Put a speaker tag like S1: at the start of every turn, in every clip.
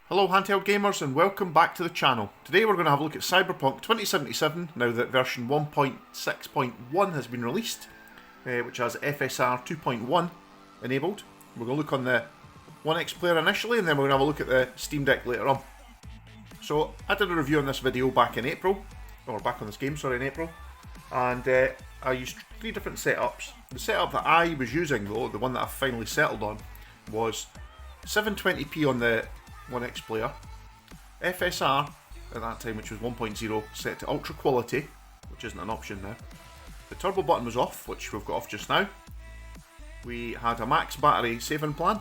S1: Hello handheld gamers and welcome back to the channel. Today we're going to have a look at Cyberpunk 2077 now that version 1.6.1 has been released, which has FSR 2.1 enabled. We're going to look on the OneXPlayer initially and then we're going to have a look at the Steam Deck later on. So I did a review on this video back in April, or back on this game, sorry, in April, and I used three different setups. The setup that I was using though, the one that I finally settled on, was 720p on the OneXPlayer, FSR at that time, which was 1.0, set to ultra quality, which isn't an option now. The turbo button was off, which we've got off just now. We had a max battery saving plan,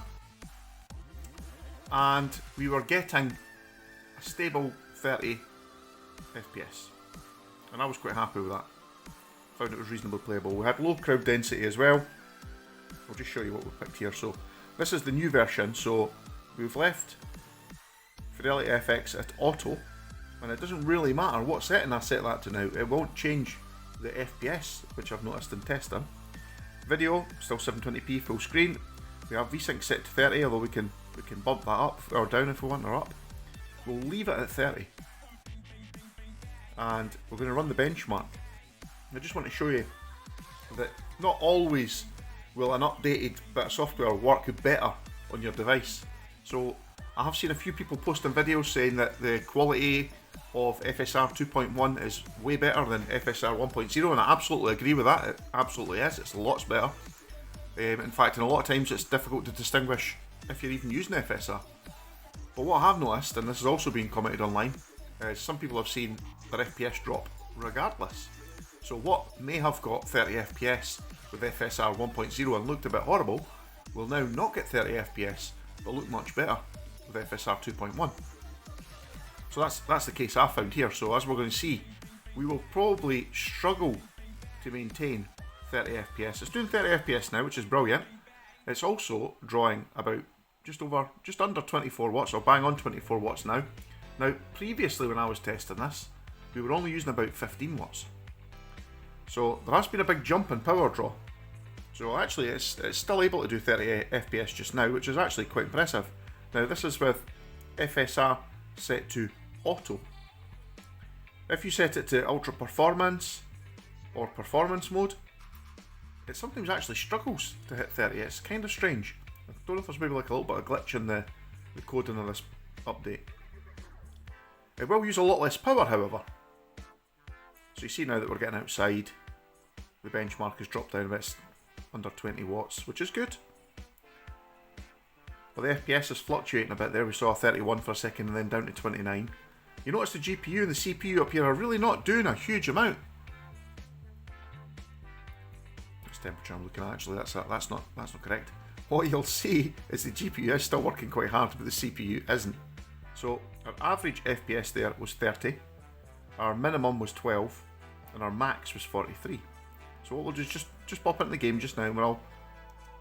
S1: and we were getting a stable 30 FPS, and I was quite happy with that. Found it was reasonably playable. We had low crowd density as well. I'll just show you what we picked here. So this is the new version, so we've left Fidelity FX at auto, and it doesn't really matter what setting I set that to now, it won't change the FPS, which I've noticed in testing. Video, still 720p full screen. We have VSync set to 30, although we can bump that up or down if we want, or up. We'll leave it at 30. And we're going to run the benchmark. I just want to show you that not always will an updated bit of software work better on your device. So I have seen a few people posting videos saying that the quality of FSR 2.1 is way better than FSR 1.0, and I absolutely agree with that. It absolutely is. It's lots better. In fact, in a lot of times it's difficult to distinguish if you're even using FSR. But what I have noticed, and this has also been commented online, is some people have seen their FPS drop regardless. So what may have got 30 FPS with FSR 1.0 and looked a bit horrible will now not get 30 FPS but look much better with FSR 2.1. So that's the case I found here. So as we're going to see, we will probably struggle to maintain 30 FPS. It's doing 30 FPS now, which is brilliant. It's also drawing about just under 24 watts, or bang on 24 watts now. Now previously when I was testing this, we were only using about 15 watts. So there has been a big jump in power draw. So actually it's still able to do 30 FPS just now, which is actually quite impressive. Now this is with FSR set to auto. If you set it to ultra performance or performance mode, it sometimes actually struggles to hit 30. It's kind of strange. I don't know if there's maybe like a little bit of glitch in the coding of this update. It will use a lot less power, however. So you see now that we're getting outside, the benchmark has dropped down a bit, under 20 watts, which is good. But the FPS is fluctuating a bit there. We saw 31 for a second and then down to 29. You notice the GPU and the CPU up here are really not doing a huge amount. That's temperature I'm looking at actually, that's not correct. What you'll see is the GPU is still working quite hard, but the CPU isn't. So our average FPS there was 30, our minimum was 12, and our max was 43. So what we'll do is just pop into the game just now, and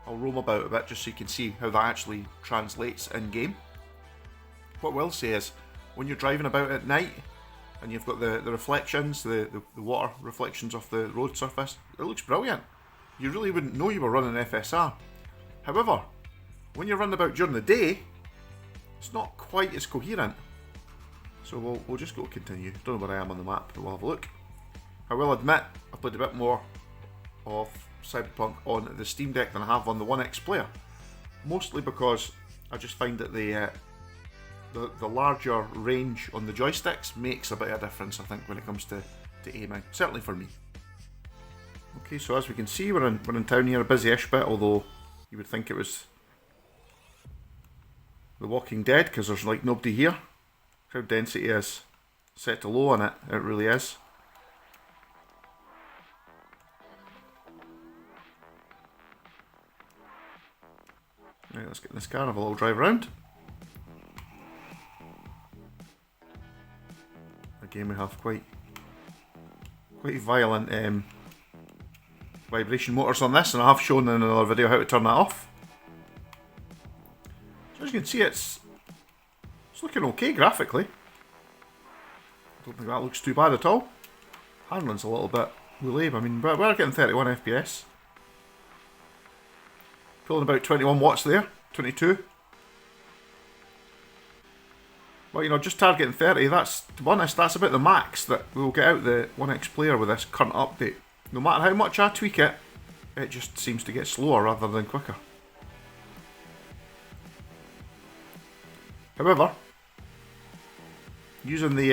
S1: I'll roam about a bit just so you can see how that actually translates in game. What I will say is, when you're driving about at night and you've got the reflections, the water reflections off the road surface, it looks brilliant. You really wouldn't know you were running FSR. However, when you're running about during the day, it's not quite as coherent. So we'll just go continue. Don't know where I am on the map, but we'll have a look. I will admit, I've played a bit more of Cyberpunk on the Steam Deck than I have on the OneXPlayer. Mostly because I just find that the larger range on the joysticks makes a bit of a difference, I think, when it comes to aiming. Certainly for me. Okay, so as we can see, we're in town here, a busy-ish bit, although you would think it was The Walking Dead, because there's like nobody here. Crowd density is set to low on it, it really is. Right, let's get in this car and have a little drive around. Again, we have quite violent vibration motors on this, and I have shown in another video how to turn that off. So as you can see, it's looking okay graphically. I don't think that looks too bad at all. Handling's a little bit woolly, I mean, we're getting 31 FPS. Pulling about 21 watts there, 22. Well, you know, just targeting 30, that's, to be honest, that's about the max that we'll get out the OneXPlayer with this current update. No matter how much I tweak it, it just seems to get slower rather than quicker. However, using the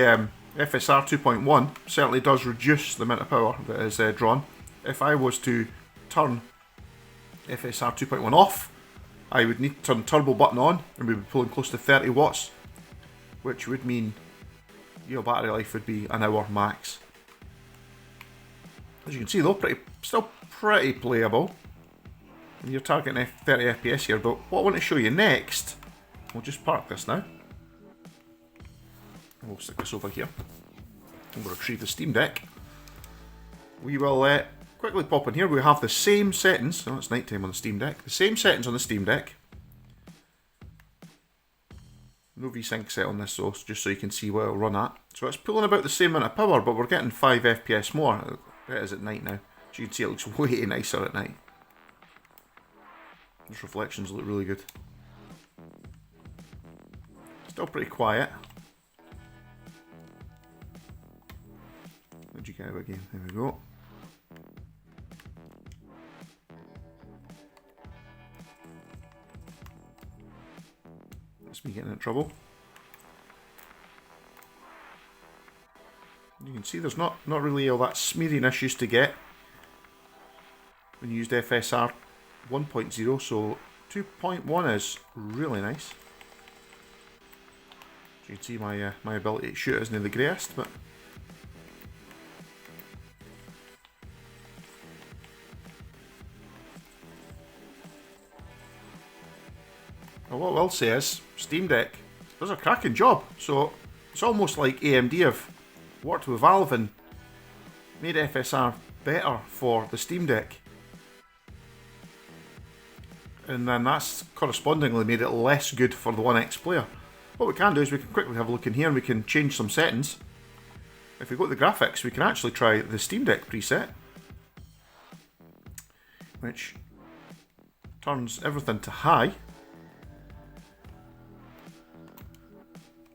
S1: FSR 2.1 certainly does reduce the amount of power that is drawn. If I was to turn FSR 2.1 off, I would need to turn the turbo button on and we'd be pulling close to 30 watts, which would mean your battery life would be an hour max. As you can see though, still pretty playable. And you're targeting 30 FPS here, but what I want to show you next, we'll just park this now. We'll stick this over here. And we'll retrieve the Steam Deck. We will quickly pop in here. We have the same settings. Oh, it's night time on the Steam Deck. The same settings on the Steam Deck. No VSync set on this though, just so you can see what it'll run at. So it's pulling about the same amount of power, but we're getting 5 FPS more. It is at night now. So you can see it looks way nicer at night. Those reflections look really good. Still pretty quiet. Where'd you get out again? There we go. That's me getting in trouble. You can see there's not really all that smeariness used to get when you used FSR 1.0, so 2.1 is really nice. As you can see, my ability to shoot isn't the greatest, but well, what I will say is, Steam Deck does a cracking job. So it's almost like AMD have worked with Valve and made FSR better for the Steam Deck. And then that's correspondingly made it less good for the OneXPlayer. What we can do is we can quickly have a look in here and we can change some settings. If we go to the graphics, we can actually try the Steam Deck preset, which turns everything to high.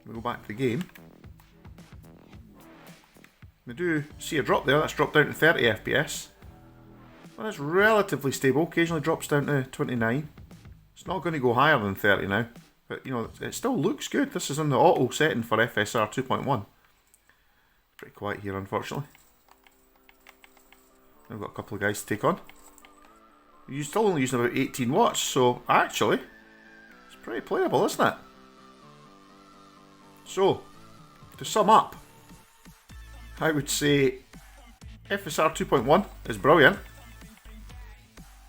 S1: We go back to the game. We do see a drop there, that's dropped down to 30 FPS. Well, it's relatively stable, occasionally drops down to 29. It's not going to go higher than 30 now, but you know, it still looks good. This is in the auto setting for FSR 2.1. Pretty quiet here, unfortunately. I've got a couple of guys to take on. You're still only using about 18 watts, so actually, it's pretty playable, isn't it? So, to sum up, I would say FSR 2.1 is brilliant.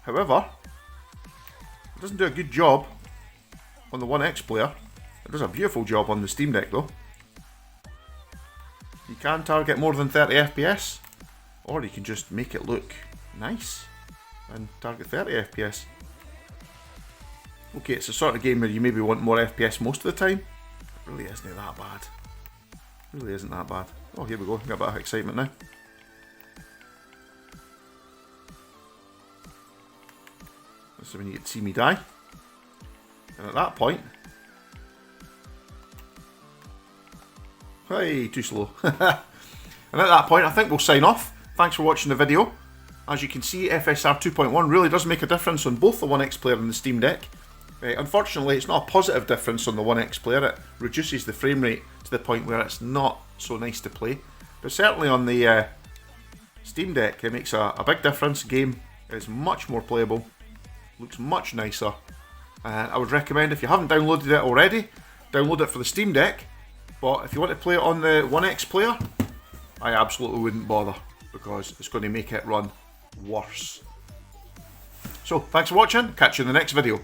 S1: However, it doesn't do a good job on the OneXPlayer. It does a beautiful job on the Steam Deck though. You can target more than 30 FPS, or you can just make it look nice and target 30 FPS. Okay, it's a sort of game where you maybe want more FPS most of the time. It really isn't that bad. It really isn't that bad. Oh, here we go. Got a bit of excitement now. This is when you get to see me die. And at that point... Hey, too slow. And at that point, I think we'll sign off. Thanks for watching the video. As you can see, FSR 2.1 really does make a difference on both the OneXPlayer and the Steam Deck. Unfortunately, it's not a positive difference on the OneXPlayer. It reduces the frame rate to the point where it's not so nice to play. But certainly on the Steam Deck, it makes a big difference. The game is much more playable, looks much nicer. I would recommend, if you haven't downloaded it already, download it for the Steam Deck. But if you want to play it on the OneXPlayer, I absolutely wouldn't bother, because it's going to make it run worse. So, thanks for watching. Catch you in the next video.